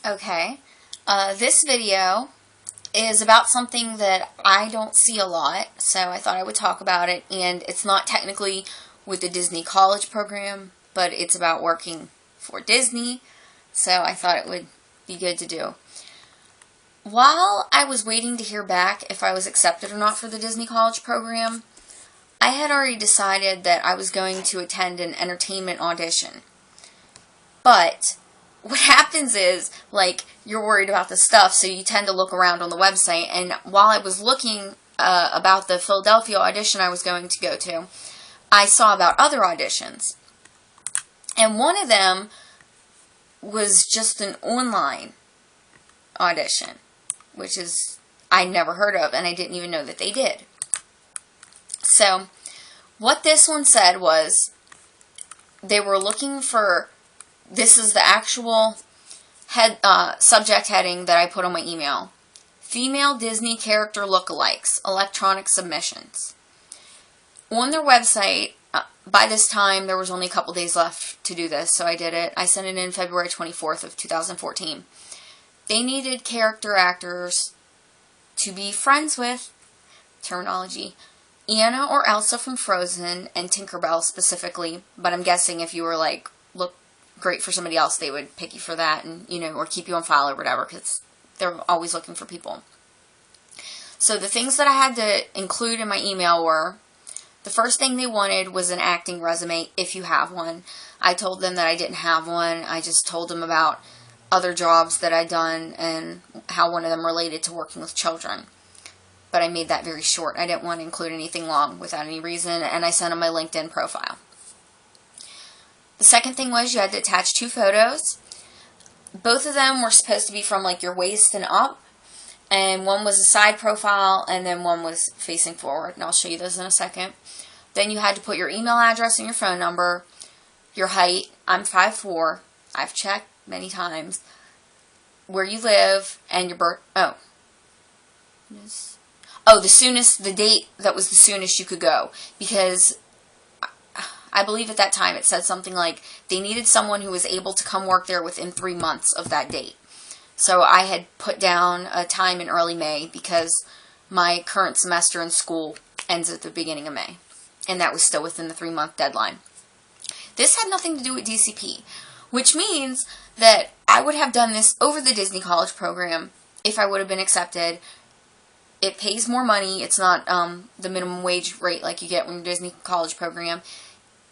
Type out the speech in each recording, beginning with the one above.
Okay, this video is about something that I don't see a lot, so I thought I would talk about it, and it's not technically with the Disney College program, but it's about working for Disney, so I thought it would be good to do. While I was waiting to hear back if I was accepted or not for the Disney College program, I had already decided that I was going to attend an entertainment audition. But what happens is, like, you're worried about the stuff, so you tend to look around on the website. And while I was looking about the Philadelphia audition I was going to go to, I saw about other auditions. And one of them was just an online audition, which is I never heard of, and I didn't even know that they did. So, what this one said was they were looking for, this is the actual subject heading that I put on my email: female Disney character lookalikes, electronic submissions. On their website, by this time, there was only a couple days left to do this, so I did it. I sent it in February 24th of 2014. They needed character actors to be friends with, terminology, Anna or Elsa from Frozen, and Tinkerbell specifically, but I'm guessing if you were like, look great for somebody else, they would pick you for that, and, you know, or keep you on file or whatever, because they're always looking for people. So the things that I had to include in my email were, the first thing they wanted was an acting resume, if you have one. I told them that I didn't have one. I just told them about other jobs that I'd done and how one of them related to working with children. But I made that very short. I didn't want to include anything long without any reason, and I sent them my LinkedIn profile. The second thing was you had to attach 2 photos. Both of them were supposed to be from like your waist and up, and one was a side profile, and then one was facing forward, and I'll show you those in a second. Then you had to put your email address and your phone number, your height. I'm 5'4". I've checked many times. Where you live, and your birth. The date that was the soonest you could go, because I believe at that time it said something like they needed someone who was able to come work there within 3 months of that date. So I had put down a time in early May because my current semester in school ends at the beginning of May, and that was still within the 3-month deadline. This had nothing to do with DCP, which means that I would have done this over the Disney College program if I would have been accepted. It pays more money. It's not the minimum wage rate like you get when you're Disney College program.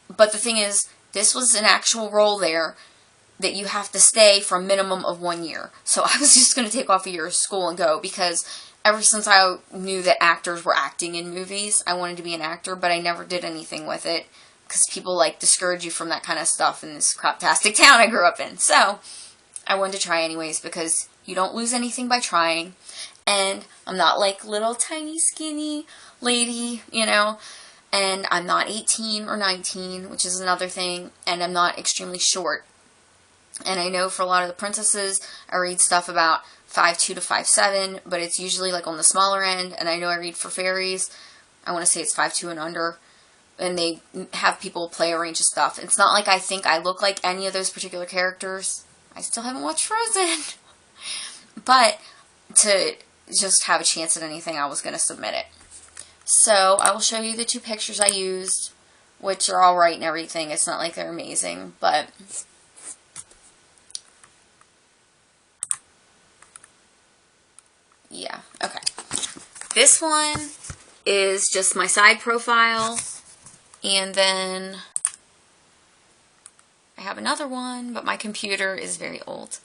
But the thing is, this was an actual role there that you have to stay for a minimum of 1 year. So I was just going to take off a year of school and go, because ever since I knew that actors were acting in movies, I wanted to be an actor, but I never did anything with it because people like discourage you from that kind of stuff in this craptastic town I grew up in. So I wanted to try anyways, because you don't lose anything by trying. And I'm not like little tiny skinny lady, you know, and I'm not 18 or 19, which is another thing, and I'm not extremely short. And I know for a lot of the princesses, I read stuff about 5'2" to 5'7", but it's usually like on the smaller end, and I know I read for fairies, I want to say it's 5'2" and under, and they have people play a range of stuff. It's not like I think I look like any of those particular characters. I still haven't watched Frozen. But to just have a chance at anything, I was going to submit it. So I will show you the 2 pictures I used, which are alright and everything. It's not like they're amazing, but yeah, okay. This one is just my side profile, and then I have another one, but my computer is very old.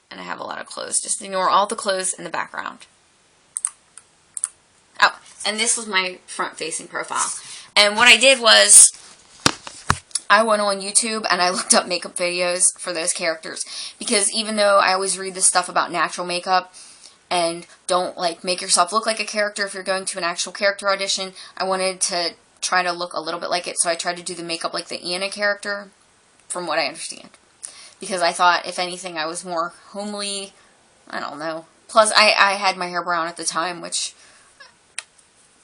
And I have a lot of clothes. Just ignore all the clothes in the background. Oh, and this was my front-facing profile. And what I did was, I went on YouTube and I looked up makeup videos for those characters. Because even though I always read this stuff about natural makeup, and don't like make yourself look like a character if you're going to an actual character audition, I wanted to try to look a little bit like it. So I tried to do the makeup like the Anna character, from what I understand. Because I thought, if anything, I was more homely. I don't know. Plus, I had my hair brown at the time, which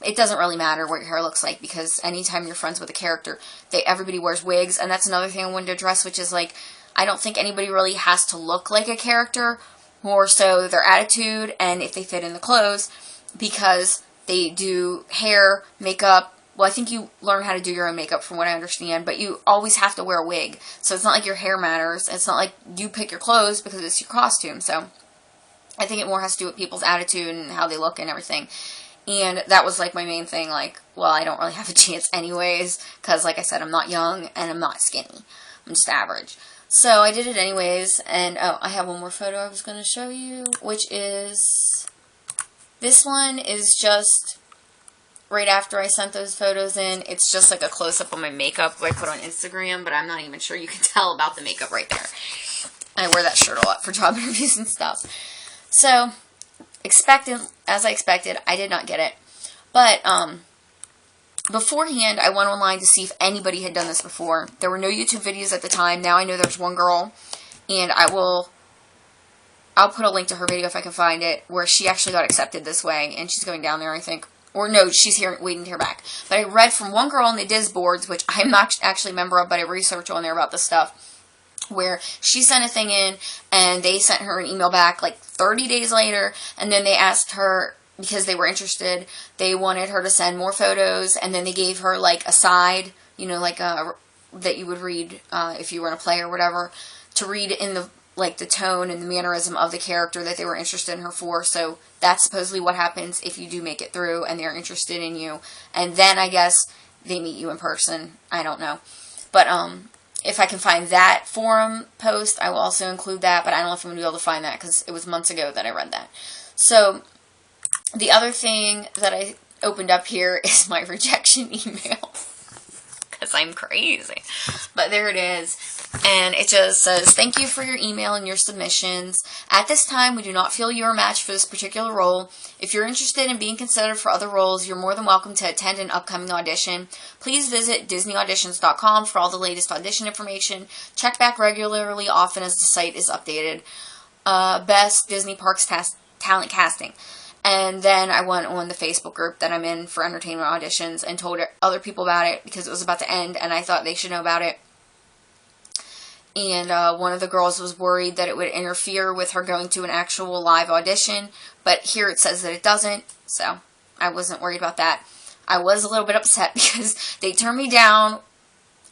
it doesn't really matter what your hair looks like, because anytime you're friends with a character, everybody wears wigs. And that's another thing I wanted to address, which is like, I don't think anybody really has to look like a character, more so their attitude and if they fit in the clothes, because they do hair, makeup. Well, I think you learn how to do your own makeup from what I understand, but you always have to wear a wig. So it's not like your hair matters. It's not like you pick your clothes because it's your costume. So I think it more has to do with people's attitude and how they look and everything. And that was like my main thing, like, well, I don't really have a chance anyways, because like I said, I'm not young and I'm not skinny. I'm just average. So I did it anyways, and oh, I have one more photo I was going to show you, which is, this one is just right after I sent those photos in. It's just like a close-up of my makeup I put on Instagram, but I'm not even sure you can tell about the makeup right there. I wear that shirt a lot for job interviews and stuff. So, as I expected, I did not get it. But, beforehand, I went online to see if anybody had done this before. There were no YouTube videos at the time. Now I know there's one girl, and I'll put a link to her video if I can find it, where she actually got accepted this way, and she's going down there, I think. Or no, she's here waiting to hear back. But I read from one girl in the disboards, which I'm not actually a member of, but I researched on there about this stuff, where she sent a thing in, and they sent her an email back like 30 days later, and then they asked her, because they were interested, they wanted her to send more photos, and then they gave her like a side, you know, like that you would read if you were in a play or whatever, to read in the like the tone and the mannerism of the character that they were interested in her for. So that's supposedly what happens if you do make it through and they're interested in you, and then I guess they meet you in person. I don't know, but if I can find that forum post, I will also include that, but I don't know if I'm going to be able to find that because it was months ago that I read that. So, the other thing that I opened up here is my rejection email, because I'm crazy. But there it is, and it just says, "Thank you for your email and your submissions. At this time, we do not feel you are a match for this particular role. If you're interested in being considered for other roles, you're more than welcome to attend an upcoming audition. Please visit disneyauditions.com for all the latest audition information. Check back regularly often as the site is updated. Best Disney Parks talent casting." And then I went on the Facebook group that I'm in for entertainment auditions and told other people about it because it was about to end and I thought they should know about it. And one of the girls was worried that it would interfere with her going to an actual live audition, but here it says that it doesn't, so I wasn't worried about that. I was a little bit upset because they turned me down.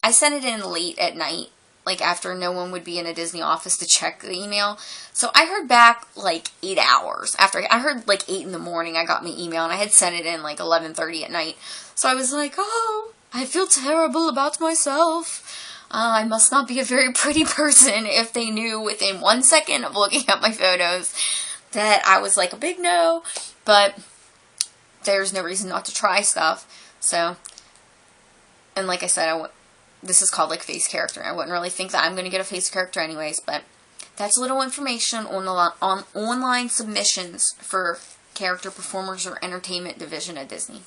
I sent it in late at night, like after no one would be in a Disney office to check the email. So I heard back like 8 hours. After I heard like 8 in the morning, I got my email, and I had sent it in like 11:30 at night. So I was like, oh, I feel terrible about myself. I must not be a very pretty person if they knew within 1 second of looking at my photos that I was like a big no. But there's no reason not to try stuff. So, and like I said, this is called like face character. I wouldn't really think that I'm going to get a face character anyways, but that's a little information on online submissions for character performers or entertainment division at Disney.